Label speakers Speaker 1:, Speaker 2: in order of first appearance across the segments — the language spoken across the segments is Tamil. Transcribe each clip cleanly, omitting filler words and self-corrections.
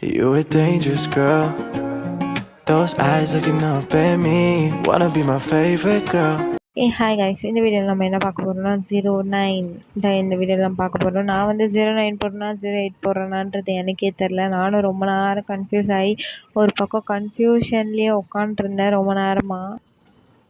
Speaker 1: You a dangerous girl. Those eyes looking up at me. Wanna be my favorite girl.
Speaker 2: Hi guys, இந்த வீடியோவில் நம்ம என்ன பார்க்க போகிறோம்னா 09 தான் இந்த வீடியோவில் நம்ம பார்க்க போகிறோம். நான் வந்து 09 போடுறேன்னா 08 போடுறேனான்றது எனக்கே தெரில. நானும் ரொம்ப நேரம் கன்ஃபியூஸ் ஆகி ஒரு பக்கம் கன்ஃபியூஷன்லேயே உட்காண்ட்ருந்தேன் ரொம்ப நேரமாக.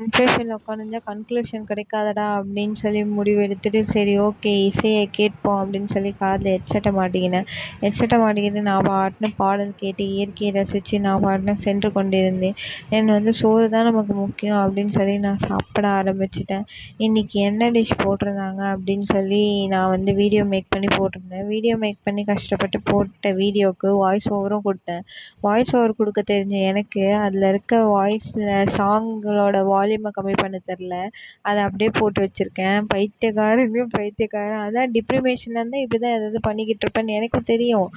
Speaker 2: கன்ஃபியூஷனில் உட்காந்துருந்தா கன்க்ளூஷன் கிடைக்காதடா அப்படின்னு சொல்லி முடிவு எடுத்துகிட்டு சரி ஓகே இசையை கேட்போம் அப்படின்னு சொல்லி காதில் ஹெட்செட்டை மாட்டிக்கிட்டு நான் பாட்டுன்னு பாடல் கேட்டு இயற்கையை ரசித்து நான் பாட்டுன்னு சென்று கொண்டிருந்தேன். என் வந்து சோறு தான் நமக்கு முக்கியம் அப்படின்னு சொல்லி நான் சாப்பிட ஆரம்பிச்சிட்டேன். இன்றைக்கி என்ன டிஷ் போட்டிருந்தாங்க அப்படின்னு சொல்லி நான் வந்து வீடியோ மேக் பண்ணி போட்டிருந்தேன். வீடியோ மேக் பண்ணி கஷ்டப்பட்டு போட்ட வீடியோவுக்கு வாய்ஸ் ஓவரும் கொடுத்தேன். வாய்ஸ் ஓவர் கொடுக்க தெரிஞ்ச எனக்கு அதில் இருக்க வாய்ஸில் சாங்களோட வால்யூமை கம்மி பண்ண தெரில. அதை அப்படியே போட்டு வச்சுருக்கேன். பைத்தியக்காரன் அதான் டிப்ரிமேஷனில் இருந்தால் இப்படி தான் எதாவது பண்ணிக்கிட்டு இருப்பேன்னு எனக்கு தெரியும்.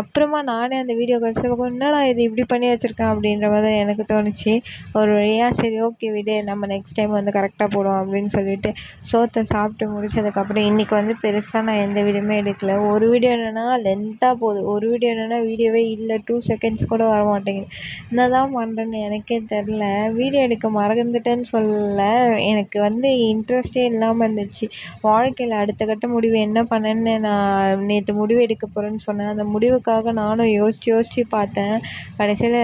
Speaker 2: அப்புறமா நானே அந்த வீடியோ கடைசியில் என்னடா இது இப்படி பண்ணி வச்சுருக்கேன் அப்படின்ற மாதிரி எனக்கு தோணுச்சு. ஒரு வழியாக சரி ஓகே விடு, நம்ம நெக்ஸ்ட் டைம் வந்து கரெக்டாக போடுவோம் அப்படின்னு சொல்லிட்டு சோத்தை சாப்பிட்டு முடிச்சதுக்கப்புறம் இன்றைக்கி வந்து பெருசாக நான் எந்த வீடியோமே எடுக்கல. ஒரு வீடியோ என்னென்னா லென்த்தாக போகுது, ஒரு வீடியோ என்னென்னா வீடியோவே இல்லை, 2 செகண்ட்ஸ் கூட வர மாட்டேங்குது. என்ன தான் பண்ணுறேன்னு எனக்கே தெரில. வீடியோ எடுக்க மறந்துட்டேன்னு சொல்லலை, எனக்கு வந்து இன்ட்ரெஸ்டே இல்லாமல் இருந்துச்சு. வாழ்க்கையில் அடுத்த கட்ட முடிவு என்ன பண்ணேன்னு நான் நேற்று முடிவு எடுக்க போகிறேன்னு சொன்னேன். அந்த முடிவுக்காக நானும் யோசித்து பார்த்தேன். கடைசியில்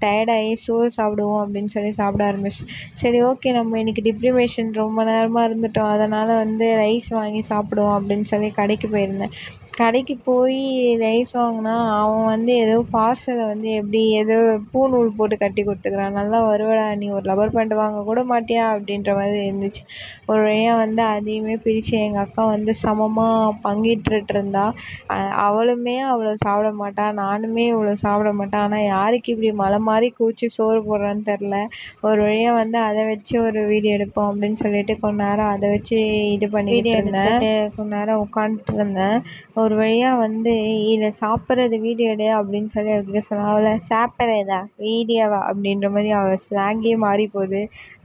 Speaker 2: டயர்டாகி சோறு சாப்பிடுவோம் அப்படின்னு சொல்லி சாப்பிட ஆரம்பிச்சேன். சரி ஓகே, நம்ம இன்றைக்கி டிப்ரிமேஷன் ரொம்ப நேரமாக இருந்துட்டோம், அதனால் வந்து ரைஸ் வாங்கி சாப்பிடுவோம் அப்படின்னு சொல்லி கடைக்கு போயிருந்தேன். கடைக்கு போய் ரைஸ் வாங்கினா அவன் வந்து ஏதோ பார்சலை வந்து எப்படி ஏதோ பூநூல் போட்டு கட்டி கொடுத்துக்கிறான். நல்லா வருவடா, நீ ஒரு ரப்பர் பேண்ட் வாங்க கூட மாட்டியா அப்படின்ற மாதிரி இருந்துச்சு. ஒரு வழியாக வந்து அதையுமே பிரித்து எங்கள் அக்கா வந்து சமமாக பங்கிட்டுட்டு இருந்தா. அவளுமே அவ்வளோ சாப்பிட மாட்டா, நானுமே இவ்வளோ சாப்பிட மாட்டேன். ஆனால் யாருக்கு இப்படி மலை மாதிரி கூச்சி சோறு போடுறான்னு தெரில. ஒரு வழியாக வந்து அதை வச்சு ஒரு வீடியோ எடுப்போம் அப்படின்னு சொல்லிட்டு கொஞ்ச நேரம் அதை வச்சு இது பண்ணிக்கிட்டு இருந்தேன். கொஞ்ச நேரம் உட்காந்துட்டு இருந்தேன். ஒரு வழியாக வந்து இதை சாப்பிட்றது வீடியோ எடு அப்படின்னு சொல்லி அவர்கிட்ட சொன்னான். அவளை சாப்பிட்றதா வீடியோவா அப்படின்ற மாதிரி அவள் ஸ்லாங்கே மாறி போகுது.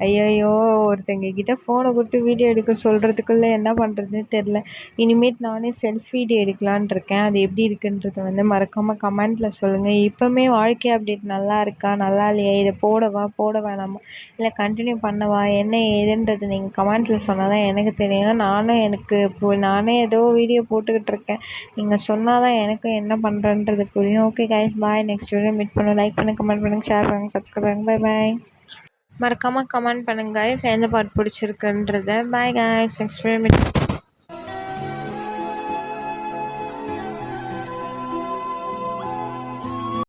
Speaker 2: ஐயோ, ஒருத்தங்க கிட்ட ஃபோனை கொடுத்து வீடியோ எடுக்க சொல்கிறதுக்குள்ளே என்ன பண்ணுறதுன்னு தெரில. இனிமேட் நானே செல்ஃப் வீடியோ எடுக்கலான் இருக்கேன். அது எப்படி இருக்குன்றத வந்து மறக்காமல் கமெண்ட்டில் சொல்லுங்கள். இப்போவுமே வாழ்க்கை அப்டேட் நல்லா இருக்கா நல்லா இல்லையா, இதை போட வேணாமா இல்லை கண்டினியூ பண்ணவா என்ன ஏதுன்றது நீங்கள் கமெண்ட்டில் சொன்னால் தான் எனக்கு தெரியும். நானே ஏதோ வீடியோ போட்டுக்கிட்டு இருக்கேன். நீங்கள் சொன்னால் தான் எனக்கும் என்ன பண்ணுறன்றது புரியும். Okay guys, bye. Next video meet பண்ணுவோம். லைக் பண்ணுங்கள், கமெண்ட் பண்ணுங்கள், ஷேர் பண்ணுங்கள், சப்ஸ்கிரைப் பண்ணுங்கள். Bye bye. மறக்காமல் கமெண்ட் பண்ணுங்கள் கைஸ், எந்த பாட்டு பிடிச்சிருக்குன்றத. Bye guys, next video meet